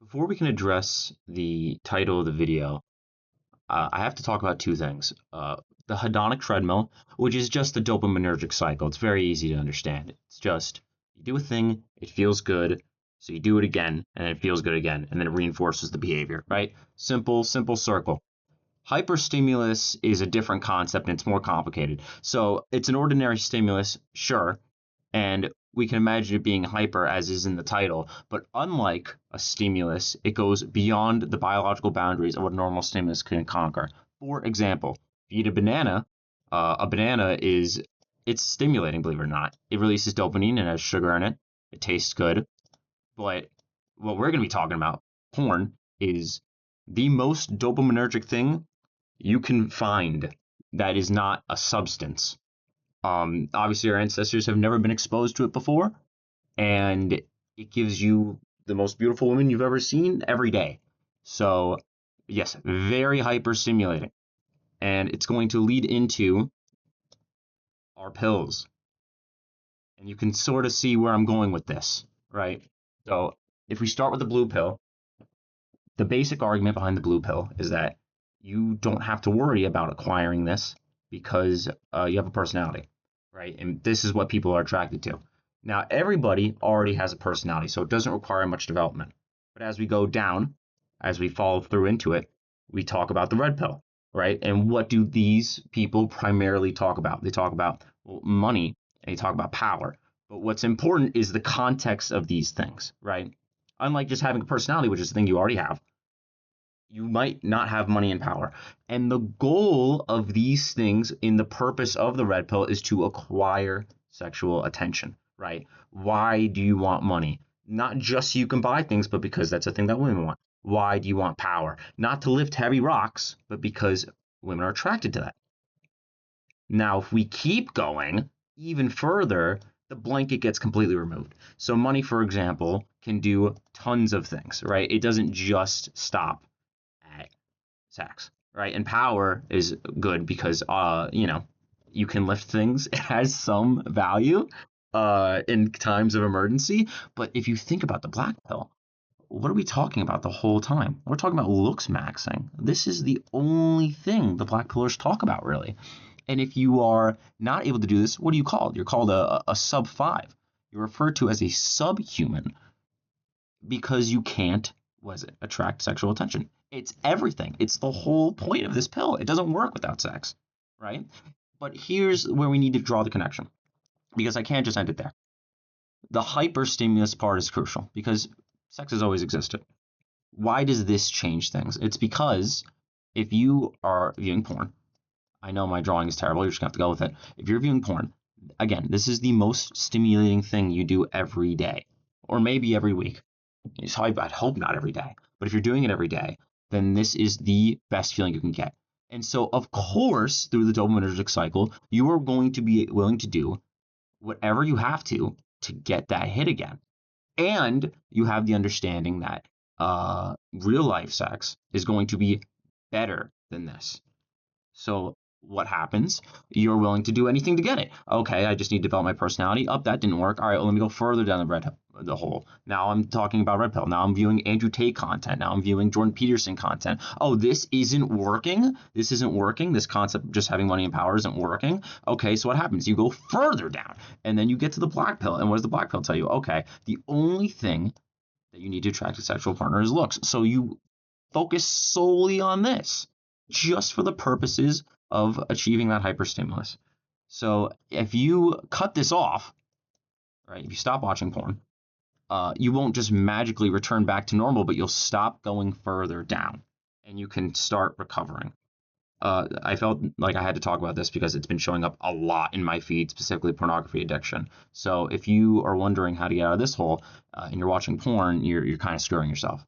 Before we can address the title of the video, I have to talk about two things. The hedonic treadmill, which is just the dopaminergic cycle. It's very easy to understand. It's just you do a thing, it feels good, so you do it again, and it feels good again, and then it reinforces the behavior, right? Simple, simple circle. Hyperstimulus is a different concept and it's more complicated. So it's an ordinary stimulus, sure, and we can imagine it being hyper as is in the title, but unlike a stimulus, it goes beyond the biological boundaries of what a normal stimulus can conquer. For example, if you eat a banana is it's stimulating, believe it or not. It releases dopamine and has sugar in it. It tastes good, but what we're going to be talking about, porn, is the most dopaminergic thing you can find that is not a substance. Obviously, our ancestors have never been exposed to it before, and it gives you the most beautiful woman you've ever seen every day. So, yes, very hyper stimulating. And it's going to lead into our pills. And you can sort of see where I'm going with this, right? So, if we start with the blue pill, the basic argument behind the blue pill is that you don't have to worry about acquiring this because you have a personality, right? And this is what people are attracted to. Now, everybody already has a personality, so it doesn't require much development. But as we go down, as we follow through into it, we talk about the red pill, right? And what do these people primarily talk about? They talk about money and they talk about power. But what's important is the context of these things, right? Unlike just having a personality, which is a thing you already have, you might not have money and power. And the goal of these things in the purpose of the red pill is to acquire sexual attention, right? Why do you want money? Not just so you can buy things, but because that's a thing that women want. Why do you want power? Not to lift heavy rocks, but because women are attracted to that. Now, if we keep going even further, the blanket gets completely removed. So money, for example, can do tons of things, right? It doesn't just stop at sex, right? And power is good because you can lift things. It has some value in times of emergency. But if you think about the black pill, what are we talking about the whole time? We're talking about looks maxing. This is the only thing the black pillars talk about, really. And if you are not able to do this, what are you called? You're called a sub 5. You're referred to as a subhuman because you can't, attract sexual attention. It's everything. It's the whole point of this pill. It doesn't work without sex, right? But here's where we need to draw the connection because I can't just end it there. The hyperstimulus part is crucial because sex has always existed. Why does this change things? It's because if you are viewing porn, I know my drawing is terrible. You're just going to have to go with it. If you're viewing porn, again, this is the most stimulating thing you do every day or maybe every week. I'd hope not every day, but if you're doing it every day, then this is the best feeling you can get. And so, of course, through the dopaminergic cycle, you are going to be willing to do whatever you have to get that hit again. And you have the understanding that real life sex is going to be better than this. So what happens? You're willing to do anything to get it. Okay, I just need to develop my personality. Up, that didn't work. All right, well, let me go further down the hole. Now I'm talking about red pill. Now I'm viewing Andrew Tate content. Now I'm viewing Jordan Peterson content. Oh, this isn't working. This isn't working. This concept of just having money and power isn't working. Okay, so what happens? You go further down, and then you get to the black pill. And what does the black pill tell you? Okay, the only thing that you need to attract a sexual partner is looks. So you focus solely on this, just for the purposes of achieving that hyperstimulus. So if you cut this off, right, if you stop watching porn, you won't just magically return back to normal, but you'll stop going further down and you can start recovering. I felt like I had to talk about this because it's been showing up a lot in my feed, specifically pornography addiction. So if you are wondering how to get out of this hole and you're watching porn, you're kind of screwing yourself.